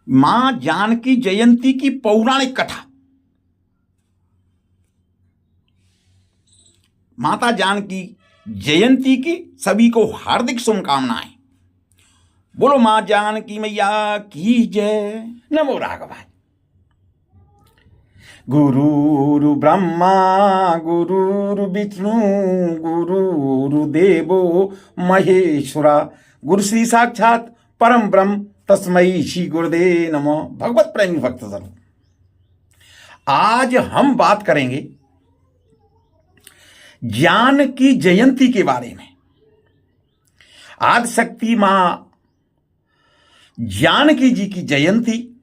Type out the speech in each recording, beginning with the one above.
मां जानकी जयंती की पौराणिक कथा। माता जानकी जयंती की सभी को हार्दिक शुभकामनाएं। बोलो मां जानकी मैया की जय। नमो राघवाय। गुरुरु ब्रह्मा गुरुरु विष्णु गुरुर्देवो महेश्वरा गुरु श्री साक्षात परम ब्रह्म तस्मै श्री गुरुदेव नमः। भगवत प्रेमी भक्तजनों, आज हम बात करेंगे जानकी जयंती के बारे में। आदिशक्ति मां जानकी जी की जयंती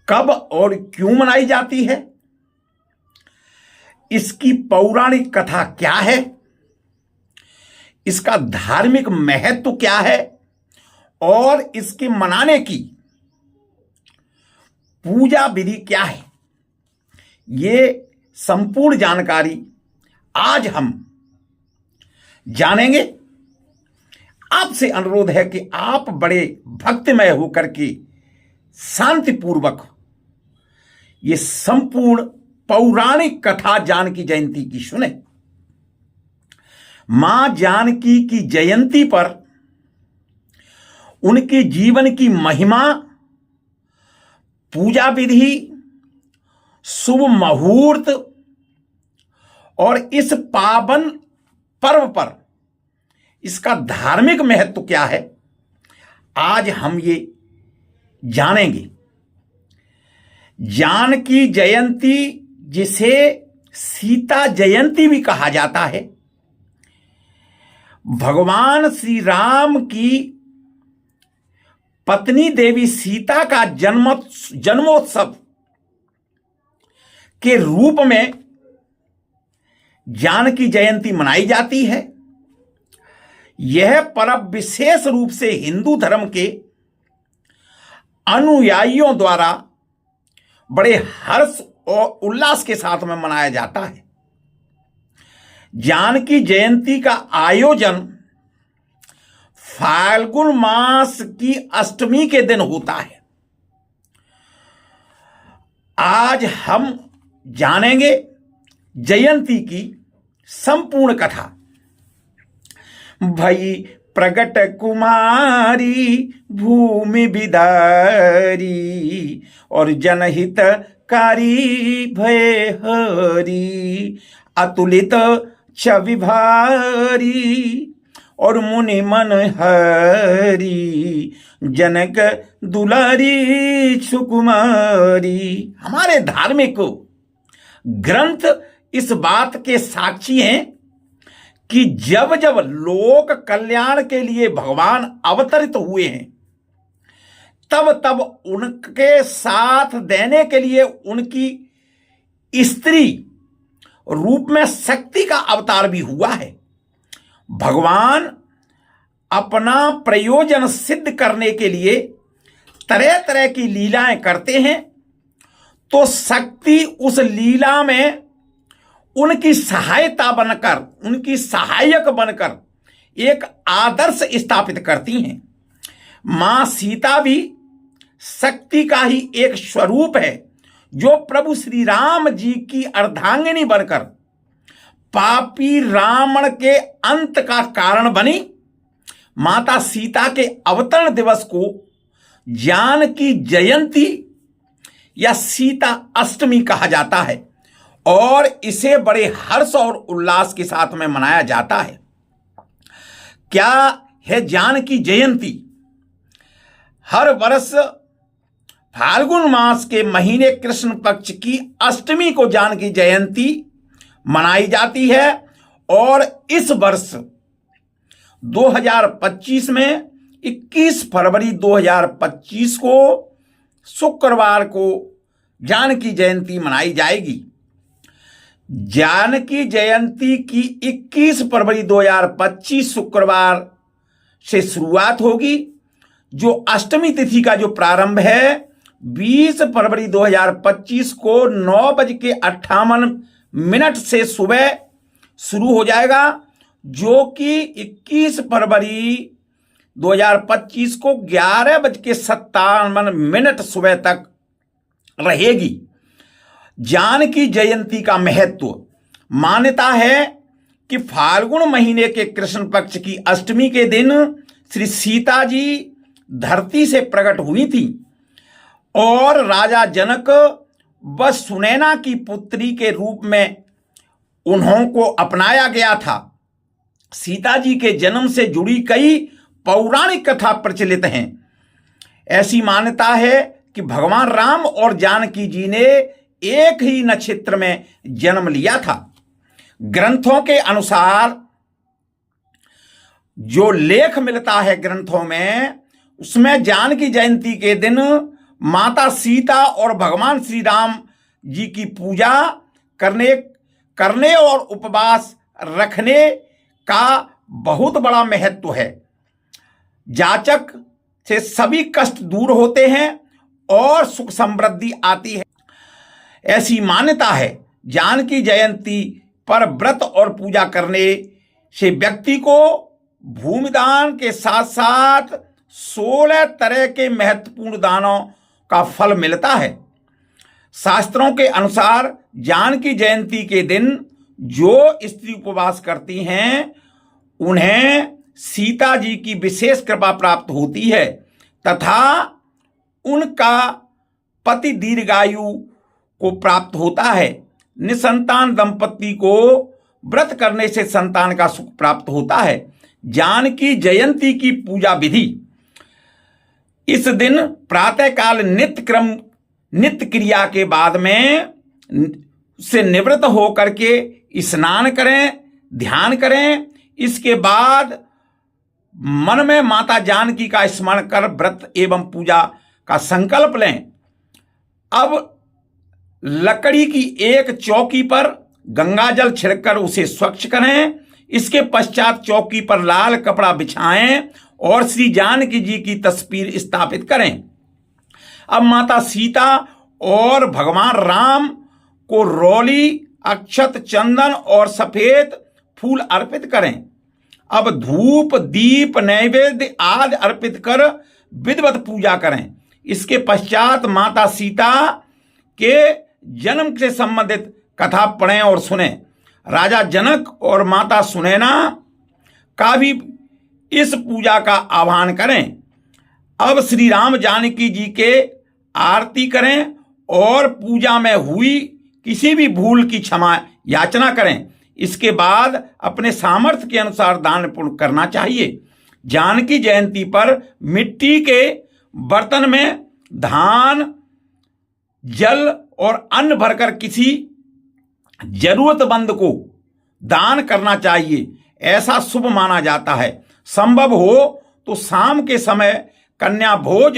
कब और क्यों मनाई जाती है, इसकी पौराणिक कथा क्या है, इसका धार्मिक महत्व क्या है और इसके मनाने की पूजा विधि क्या है, ये संपूर्ण जानकारी आज हम जानेंगे। आपसे अनुरोध है कि आप बड़े भक्तिमय होकर के शांतिपूर्वक ये संपूर्ण पौराणिक कथा जानकी जयंती की सुने। मां जानकी की जयंती पर उनके जीवन की महिमा, पूजा विधि, शुभ मुहूर्त और इस पावन पर्व पर इसका धार्मिक महत्व क्या है, आज हम ये जानेंगे। जानकी जयंती, जिसे सीता जयंती भी कहा जाता है, भगवान श्री राम की पत्नी देवी सीता का जन्मोत्सव के रूप में जानकी जयंती मनाई जाती है। यह पर्व विशेष रूप से हिंदू धर्म के अनुयायियों द्वारा बड़े हर्ष और उल्लास के साथ में मनाया जाता है। जानकी जयंती का आयोजन फाल्गुन मास की अष्टमी के दिन होता है। आज हम जानेंगे जयंती की संपूर्ण कथा। भई प्रगट कुमारी भूमि बिदारी और जनहितकारी भय हरी अतुलित छवि भारी और मुनि मन हरी जनक दुलारी सुकुमारी। हमारे धार्मिक ग्रंथ इस बात के साक्षी हैं कि जब जब लोक कल्याण के लिए भगवान अवतरित हुए हैं, तब तब उनके साथ देने के लिए उनकी स्त्री रूप में शक्ति का अवतार भी हुआ है। भगवान अपना प्रयोजन सिद्ध करने के लिए तरह तरह की लीलाएं करते हैं, तो शक्ति उस लीला में उनकी सहायता बनकर, उनकी सहायक बनकर एक आदर्श स्थापित करती हैं। मां सीता भी शक्ति का ही एक स्वरूप है, जो प्रभु श्री राम जी की अर्धांगिनी बनकर पापी रावण के अंत का कारण बनी। माता सीता के अवतरण दिवस को जानकी जयंती या सीता अष्टमी कहा जाता है और इसे बड़े हर्ष और उल्लास के साथ में मनाया जाता है। क्या है जानकी जयंती? हर वर्ष फाल्गुन मास के महीने कृष्ण पक्ष की अष्टमी को जानकी जयंती मनाई जाती है और इस वर्ष 2025 में 21 फरवरी 2025 को शुक्रवार को जानकी जयंती मनाई जाएगी। जानकी जयंती की 21 फरवरी 2025 शुक्रवार से शुरुआत होगी, जो अष्टमी तिथि का जो प्रारंभ है 20 फरवरी 2025 को 9:58 से सुबह शुरू हो जाएगा, जो कि 21 फरवरी 2025 को 11:57 सुबह तक रहेगी। जानकी जयंती का महत्व। मान्यता है कि फाल्गुन महीने के कृष्ण पक्ष की अष्टमी के दिन श्री सीता जी धरती से प्रकट हुई थी और राजा जनक व सुनैना की पुत्री के रूप में उन्हों को अपनाया गया था। सीता जी के जन्म से जुड़ी कई पौराणिक कथा प्रचलित हैं। ऐसी मान्यता है कि भगवान राम और जानकी जी ने एक ही नक्षत्र में जन्म लिया था। ग्रंथों के अनुसार जो लेख मिलता है ग्रंथों में, उसमें जानकी जयंती के दिन माता सीता और भगवान श्री राम जी की पूजा करने और उपवास रखने का बहुत बड़ा महत्व है। जातक से सभी कष्ट दूर होते हैं और सुख समृद्धि आती है, ऐसी मान्यता है। जानकी जयंती पर व्रत और पूजा करने से व्यक्ति को भूमिदान के साथ साथ 16 तरह के महत्वपूर्ण दानों का फल मिलता है। शास्त्रों के अनुसार जानकी जयंती के दिन जो स्त्री उपवास करती हैं उन्हें सीता जी की विशेष कृपा प्राप्त होती है तथा उनका पति दीर्घायु को प्राप्त होता है। निसंतान दंपति को व्रत करने से संतान का सुख प्राप्त होता है। जानकी जयंती की पूजा विधि। इस दिन प्रातःकाल नित्य क्रिया के बाद में से निवृत्त होकर के स्नान करें, ध्यान करें। इसके बाद मन में माता जानकी का स्मरण कर व्रत एवं पूजा का संकल्प लें। अब लकड़ी की एक चौकी पर गंगा जल छिड़कर उसे स्वच्छ करें। इसके पश्चात चौकी पर लाल कपड़ा बिछाएं और श्री जानकी जी की तस्वीर स्थापित करें। अब माता सीता और भगवान राम को रोली, अक्षत, चंदन और सफेद फूल अर्पित करें। अब धूप, दीप, नैवेद्य आदि अर्पित कर विधिवत पूजा करें। इसके पश्चात माता सीता के जन्म से संबंधित कथा पढ़ें और सुने। राजा जनक और माता सुनैना का भी इस पूजा का आह्वान करें। अब श्री राम जानकी जी के आरती करें और पूजा में हुई किसी भी भूल की क्षमा याचना करें। इसके बाद अपने सामर्थ्य के अनुसार दान पुण्य करना चाहिए। जानकी जयंती पर मिट्टी के बर्तन में धान, जल और अन्न भरकर किसी जरूरतमंद को दान करना चाहिए। ऐसा शुभ माना जाता है। संभव हो तो शाम के समय कन्या भोज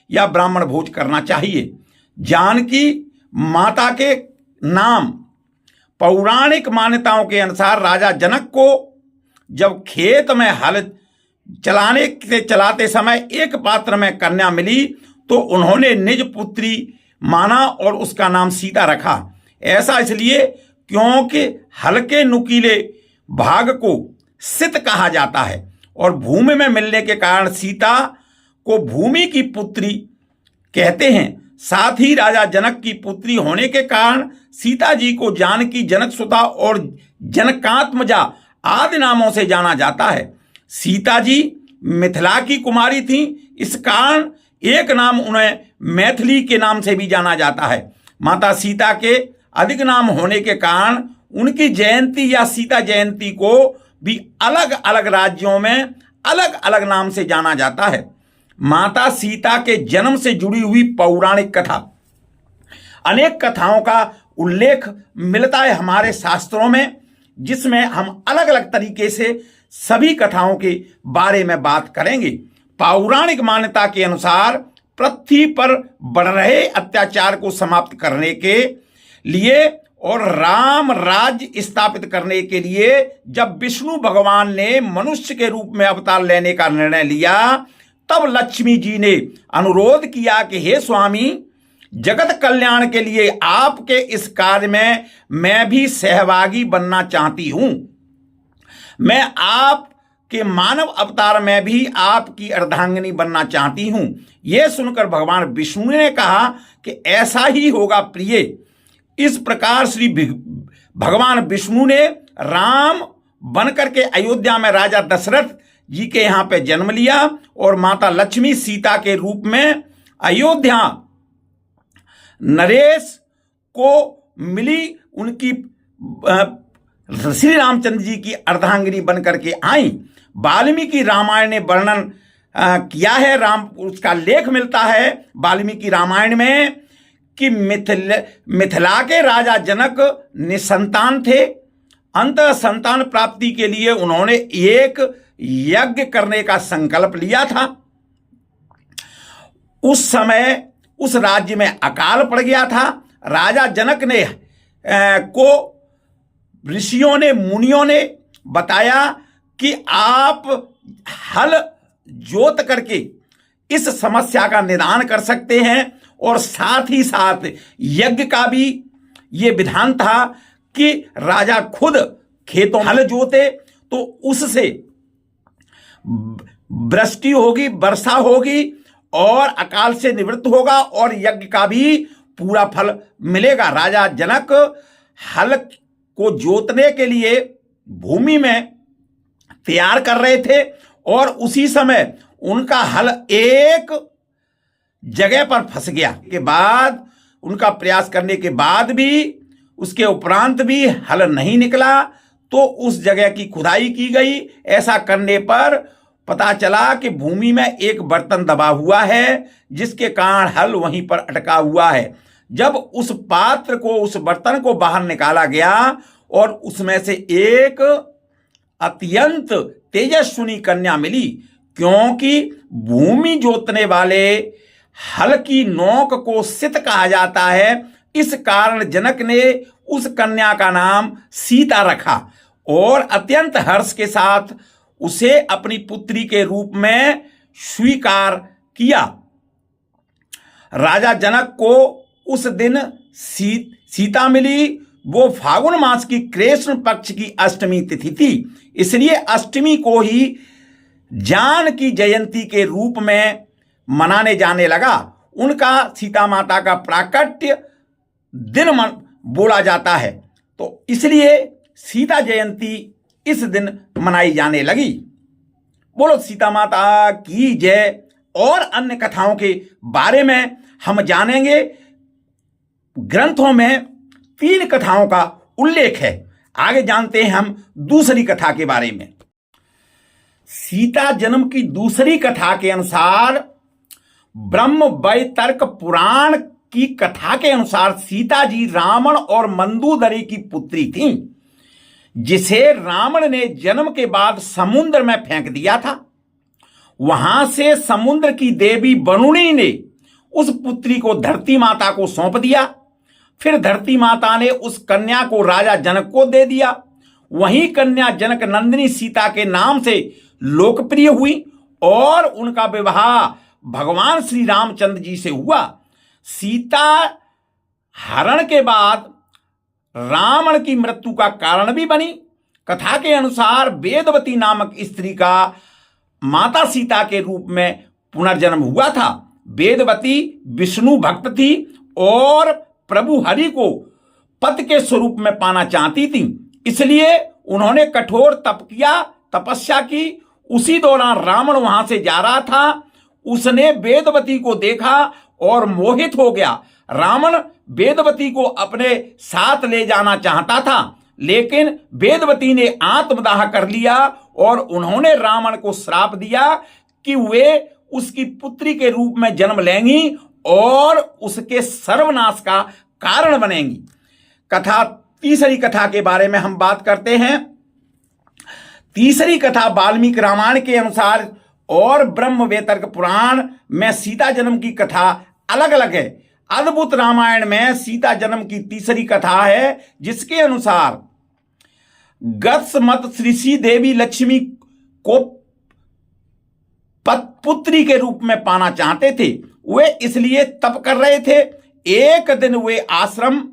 या ब्राह्मण भोज करना चाहिए। जानकी माता के नाम। पौराणिक मान्यताओं के अनुसार राजा जनक को जब खेत में हल चलाते समय एक पात्र में कन्या मिली तो उन्होंने निज पुत्री माना और उसका नाम सीता रखा। ऐसा इसलिए क्योंकि हल्के नुकीले भाग को सित कहा जाता है और भूमि में मिलने के कारण सीता को भूमि की पुत्री कहते हैं। साथ ही राजा जनक की पुत्री होने के कारण सीता जी को जानकी, जनक सुता और जनकात्मजा आदि नामों से जाना जाता है। सीता जी मिथिला की कुमारी थी, इस कारण एक नाम उन्हें मैथिली के नाम से भी जाना जाता है। माता सीता के अधिक नाम होने के कारण उनकी जयंती या सीता जयंती को भी अलग अलग राज्यों में अलग अलग नाम से जाना जाता है। माता सीता के जन्म से जुड़ी हुई पौराणिक कथा। अनेक कथाओं का उल्लेख मिलता है हमारे शास्त्रों में, जिसमें हम अलग अलग तरीके से सभी कथाओं के बारे में बात करेंगे। पौराणिक मान्यता के अनुसार पृथ्वी पर बढ़ रहे अत्याचार को समाप्त करने के लिए और राम राज्य स्थापित करने के लिए जब विष्णु भगवान ने मनुष्य के रूप में अवतार लेने का निर्णय लिया, तब लक्ष्मी जी ने अनुरोध किया कि हे स्वामी, जगत कल्याण के लिए आपके इस कार्य में मैं भी सहभागी बनना चाहती हूं। मैं आप कि मानव अवतार में भी आपकी अर्धांगिनी बनना चाहती हूं। यह सुनकर भगवान विष्णु ने कहा कि ऐसा ही होगा प्रिय। इस प्रकार श्री भगवान विष्णु ने राम बनकर के अयोध्या में राजा दशरथ जी के यहाँ पे जन्म लिया और माता लक्ष्मी सीता के रूप में अयोध्या नरेश को मिली। उनकी श्री रामचंद्र जी की अर्धांगिनी बनकर के आई। वाल्मीकि रामायण ने वर्णन किया है, उसका लेख मिलता है वाल्मीकि रामायण में कि मिथिला के राजा जनक निसंतान थे। अंत संतान प्राप्ति के लिए उन्होंने एक यज्ञ करने का संकल्प लिया था। उस समय उस राज्य में अकाल पड़ गया था। राजा जनक ने को ऋषियों ने, मुनियों ने बताया कि आप हल जोत करके इस समस्या का निदान कर सकते हैं, और साथ ही साथ यज्ञ का भी ये विधान था कि राजा खुद खेतों में हल जोते तो उससे वृष्टि होगी, वर्षा होगी और अकाल से निवृत्त होगा और यज्ञ का भी पूरा फल मिलेगा। राजा जनक हल को जोतने के लिए भूमि में तैयार कर रहे थे और उसी समय उनका हल एक जगह पर फंस गया। के बाद उनका प्रयास करने के बाद भी, उसके उपरांत भी हल नहीं निकला, तो उस जगह की खुदाई की गई। ऐसा करने पर पता चला कि भूमि में एक बर्तन दबा हुआ है, जिसके कारण हल वहीं पर अटका हुआ है। जब उस पात्र को, उस बर्तन को बाहर निकाला गया और उसमें से एक अत्यंत तेजस्विनी कन्या मिली, क्योंकि भूमि जोतने वाले हल की नोक को सित कहा जाता है। इस कारण जनक ने उस कन्या का नाम सीता रखा और अत्यंत हर्ष के साथ उसे अपनी पुत्री के रूप में स्वीकार किया। राजा जनक को उस दिन सीता मिली। वो फागुन मास की कृष्ण पक्ष की अष्टमी तिथि थी, इसलिए अष्टमी को ही जानकी जयंती के रूप में मनाने जाने लगा। उनका सीता माता का प्राकट्य दिन बोला जाता है, तो इसलिए सीता जयंती इस दिन मनाई जाने लगी। बोलो सीता माता की जय। और अन्य कथाओं के बारे में हम जानेंगे। ग्रंथों में 3 कथाओं का उल्लेख है। आगे जानते हैं हम दूसरी कथा के बारे में। सीता जन्म की दूसरी कथा के अनुसार, ब्रह्म वैतर्क पुराण की कथा के अनुसार, सीता जी रावण और मंदोदरी की पुत्री थीं, जिसे रावण ने जन्म के बाद समुद्र में फेंक दिया था। वहां से समुद्र की देवी वरुणी ने उस पुत्री को धरती माता को सौंप दिया। फिर धरती माता ने उस कन्या को राजा जनक को दे दिया। वही कन्या जनक नंदिनी सीता के नाम से लोकप्रिय हुई और उनका विवाह भगवान श्री रामचंद्र जी से हुआ। सीता हरण के बाद रावण की मृत्यु का कारण भी बनी। कथा के अनुसार वेदवती नामक स्त्री का माता सीता के रूप में पुनर्जन्म हुआ था। वेदवती विष्णु भक्त थी और प्रभु हरि को पति के स्वरूप में पाना चाहती थी, इसलिए उन्होंने कठोर तपस्या की। उसी दौरान रावण वहां से जा रहा था। उसने वेदवती को देखा और मोहित हो गया। रावण वेदवती को अपने साथ ले जाना चाहता था, लेकिन वेदवती ने आत्मदाह कर लिया और उन्होंने रावण को श्राप दिया कि वे उसकी पुत्री के रूप में जन्म लेंगी और उसके सर्वनाश का कारण बनेंगी। तीसरी कथा के बारे में हम बात करते हैं। तीसरी कथा वाल्मीकि रामायण के अनुसार और ब्रह्म वैतर्क पुराण में सीता जन्म की कथा अलग अलग है। अद्भुत रामायण में सीता जन्म की तीसरी कथा है, जिसके अनुसार गत्समत ऋषि देवी लक्ष्मी को पुत्री के रूप में पाना चाहते थे। वे इसलिए तप कर रहे थे। एक दिन वे आश्रम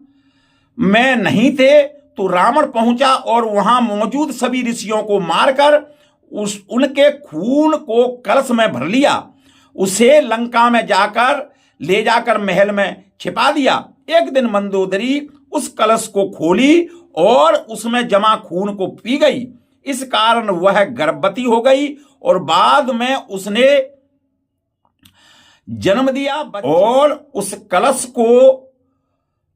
में नहीं थे तो रावण पहुंचा और वहां मौजूद सभी ऋषियों को मारकर उनके खून को कलश में भर लिया, उसे लंका में ले जाकर महल में छिपा दिया। एक दिन मंदोदरी उस कलश को खोली और उसमें जमा खून को पी गई। इस कारण वह गर्भवती हो गई और बाद में उसने जन्म दिया और उस कलश को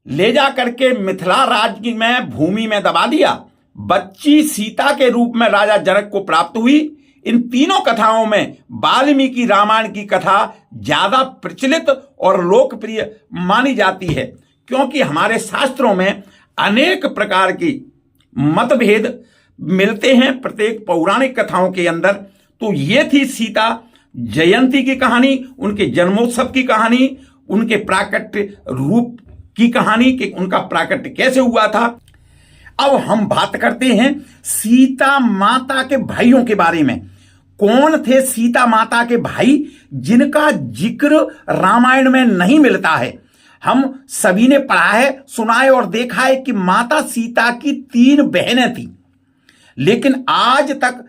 ले जा करके मिथिला राज्य में भूमि में दबा दिया। बच्ची सीता के रूप में राजा जनक को प्राप्त हुई। इन तीनों कथाओं में वाल्मीकि रामायण की कथा ज्यादा प्रचलित और लोकप्रिय मानी जाती है, क्योंकि हमारे शास्त्रों में अनेक प्रकार की मतभेद मिलते हैं प्रत्येक पौराणिक कथाओं के अंदर। तो ये थी सीता जयंती की कहानी, उनके जन्मोत्सव की कहानी, उनके प्राकट्य रूप की कहानी कि उनका प्राकट्य कैसे हुआ था। अब हम बात करते हैं सीता माता के भाइयों के बारे में। कौन थे सीता माता के भाई जिनका जिक्र रामायण में नहीं मिलता है? हम सभी ने पढ़ा है, सुना है और देखा है कि माता सीता की 3 बहनें थी, लेकिन आज तक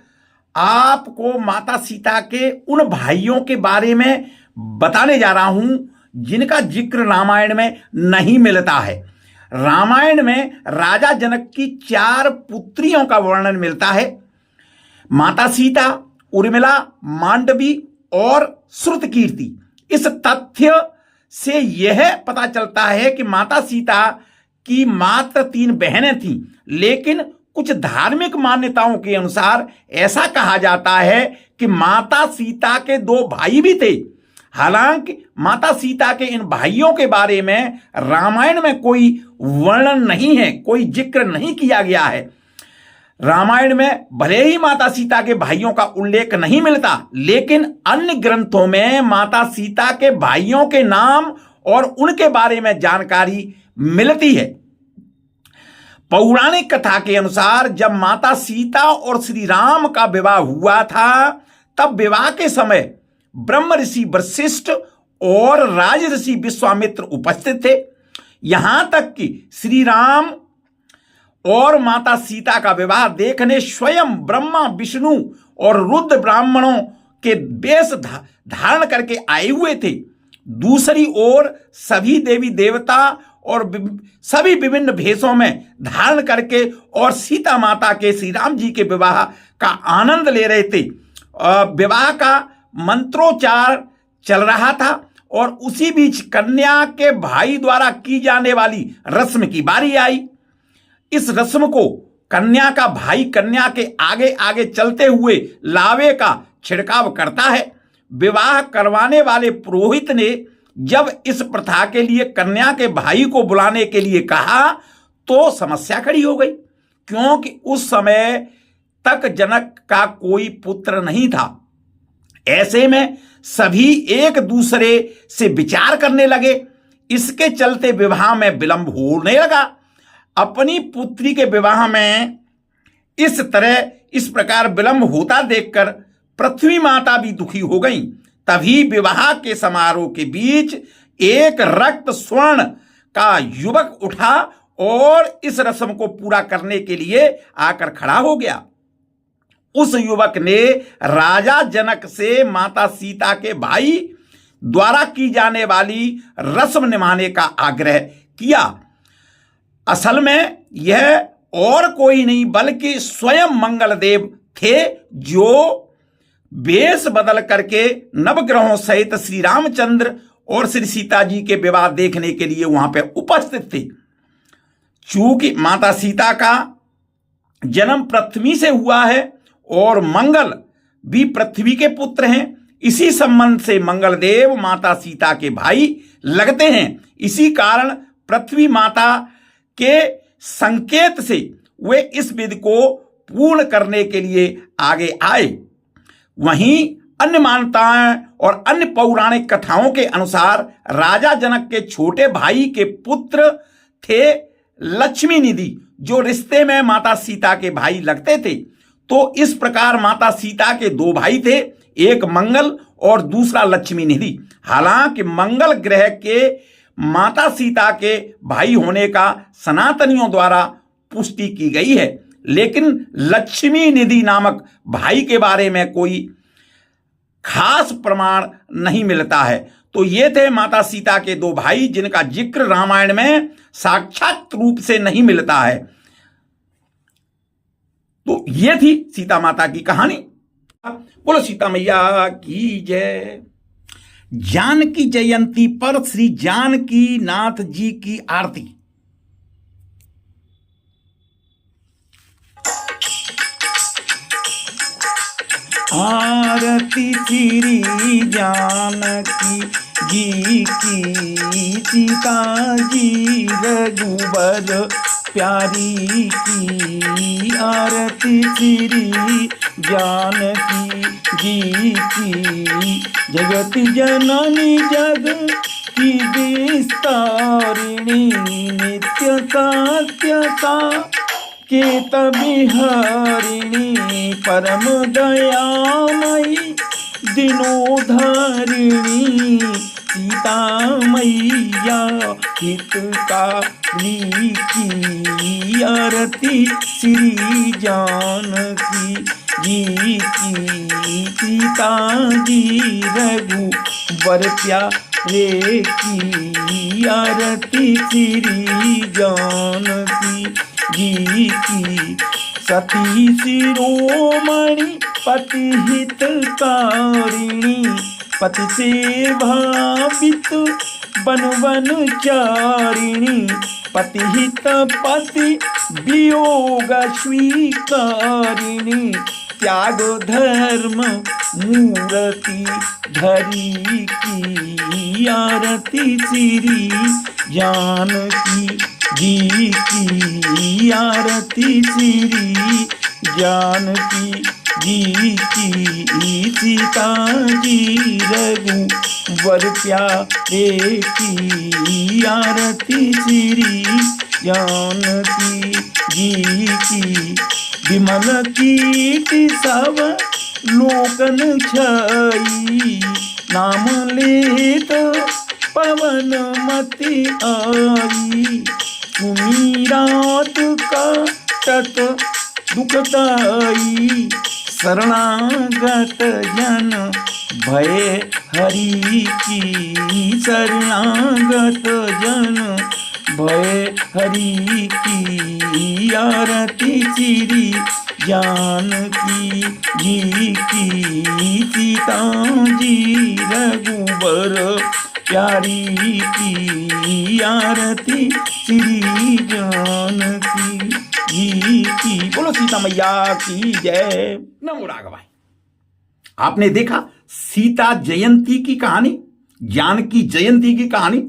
आपको माता सीता के उन भाइयों के बारे में बताने जा रहा हूं जिनका जिक्र रामायण में नहीं मिलता है। रामायण में राजा जनक की 4 पुत्रियों का वर्णन मिलता है, माता सीता, उर्मिला, मांडवी और श्रुतकीर्ति। इस तथ्य से यह पता चलता है कि माता सीता की मात्र 3 बहनें थीं, लेकिन कुछ धार्मिक मान्यताओं के अनुसार ऐसा कहा जाता है कि माता सीता के 2 भाई भी थे। हालांकि माता सीता के इन भाइयों के बारे में रामायण में कोई वर्णन नहीं है, कोई जिक्र नहीं किया गया है। रामायण में भले ही माता सीता के भाइयों का उल्लेख नहीं मिलता, लेकिन अन्य ग्रंथों में माता सीता के भाइयों के नाम और उनके बारे में जानकारी मिलती है। पौराणिक कथा के अनुसार जब माता सीता और श्री राम का विवाह हुआ था, तब विवाह के समय ब्रह्म ऋषि वशिष्ठ और राज ऋषि विश्वामित्र उपस्थित थे। यहां तक कि श्री राम और माता सीता का विवाह देखने स्वयं ब्रह्मा, विष्णु और रुद्र ब्राह्मणों के वेश धारण करके आए हुए थे। दूसरी ओर सभी देवी देवता और सभी विभिन्न भेषों में धारण करके और सीता माता के श्री राम जी के विवाह का आनंद ले रहे थे। विवाह का मंत्रोच्चार चल रहा था और उसी बीच कन्या के भाई द्वारा की जाने वाली रस्म की बारी आई। इस रस्म को कन्या का भाई कन्या के आगे आगे चलते हुए लावे का छिड़काव करता है। विवाह करवाने वाले पुरोहित ने जब इस प्रथा के लिए कन्या के भाई को बुलाने के लिए कहा तो समस्या खड़ी हो गई, क्योंकि उस समय तक जनक का कोई पुत्र नहीं था। ऐसे में सभी एक दूसरे से विचार करने लगे। इसके चलते विवाह में विलंब होने लगा। अपनी पुत्री के विवाह में इस प्रकार विलंब होता देखकर पृथ्वी माता भी दुखी हो गई। तभी विवाह के समारोह के बीच एक रक्त स्वर्ण का युवक उठा और इस रस्म को पूरा करने के लिए आकर खड़ा हो गया। उस युवक ने राजा जनक से माता सीता के भाई द्वारा की जाने वाली रस्म निभाने का आग्रह किया। असल में यह और कोई नहीं बल्कि स्वयं मंगलदेव थे, जो वेश बदल करके नवग्रहों सहित श्री रामचंद्र और श्री सीता जी के विवाह देखने के लिए वहां पर उपस्थित थे। चूंकि माता सीता का जन्म पृथ्वी से हुआ है और मंगल भी पृथ्वी के पुत्र हैं, इसी संबंध से मंगलदेव माता सीता के भाई लगते हैं। इसी कारण पृथ्वी माता के संकेत से वे इस विधि को पूर्ण करने के लिए आगे आए। वहीं अन्य मान्यताएं और अन्य पौराणिक कथाओं के अनुसार राजा जनक के छोटे भाई के पुत्र थे लक्ष्मी निधि, जो रिश्ते में माता सीता के भाई लगते थे। तो इस प्रकार माता सीता के 2 भाई थे, एक मंगल और दूसरा लक्ष्मी निधि। हालांकि मंगल ग्रह के माता सीता के भाई होने का सनातनियों द्वारा पुष्टि की गई है, लेकिन लक्ष्मी निधि नामक भाई के बारे में कोई खास प्रमाण नहीं मिलता है। तो ये थे माता सीता के दो भाई जिनका जिक्र रामायण में साक्षात रूप से नहीं मिलता है। तो ये थी सीता माता की कहानी। बोलो सीता मैया की जय। जानकी जयंती पर श्री जानकी नाथ जी की आरती। आरती श्री जानकी जी की, सीता जी रघुबर प्यारी की। आरती श्री जानकी जी की, जगत जननी जग की विस्तारिणी। नित्य सत्यता केत बिहारिणी, परम दयामयी दिनोधारिणी। सीता मैया हितकारी की। आरती श्री जानकी जी की, सीता जी रघुबर प्यारे की। आरती श्री जानकी जी की, सती शिरोमणि पति हितकारिणी। पति से भावित बन चारिणी, पति हित पति वियोग स्वीकारिणी। त्याग धर्म मूर्ति धरी की। आरती श्री जानकी जी की। आरती श्री जानकी जी की, सीता जी रघुवर प्यारे की। आरती श्री जानकी जी की, विमल कीर्ति सब लोकन छाई। नाम लेत पवन मति आई। सुमीरात का तत दुखदाई। शरणागत जन भय हरि की। शरणागत जन भय हरि की। आरती श्री जानकी जी की, सीता जी रघुबर प्यारी की। आरती श्री जानकी जी की। बोलो सीता मैया की जय। नमो राघवाय। आपने देखा सीता जयंती की कहानी, जानकी जयंती की कहानी,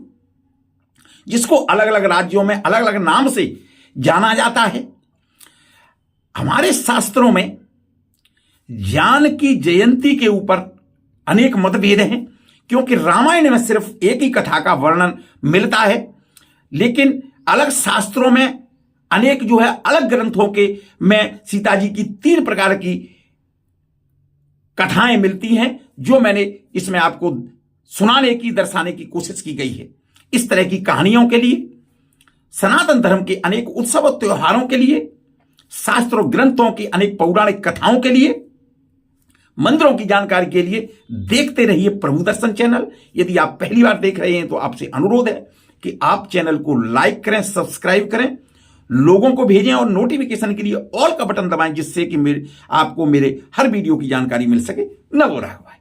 जिसको अलग अलग राज्यों में अलग अलग नाम से जाना जाता है। हमारे शास्त्रों में जानकी जयंती के ऊपर अनेक मतभेद हैं, क्योंकि रामायण में सिर्फ एक ही कथा का वर्णन मिलता है, लेकिन अलग शास्त्रों में अनेक जो है अलग ग्रंथों के में सीता जी की 3 प्रकार की कथाएं मिलती हैं, जो मैंने इसमें आपको सुनाने की दर्शाने की कोशिश की गई है। इस तरह की कहानियों के लिए, सनातन धर्म के अनेक उत्सव और त्योहारों के लिए, शास्त्रों ग्रंथों की अनेक पौराणिक कथाओं के लिए, मंदिरों की जानकारी के लिए देखते रहिए प्रभु दर्शन चैनल। यदि आप पहली बार देख रहे हैं तो आपसे अनुरोध है कि आप चैनल को लाइक करें, सब्सक्राइब करें, लोगों को भेजें और नोटिफिकेशन के लिए ऑल का बटन दबाएं, जिससे कि आपको मेरे हर वीडियो की जानकारी मिल सके। नमो राघवाय।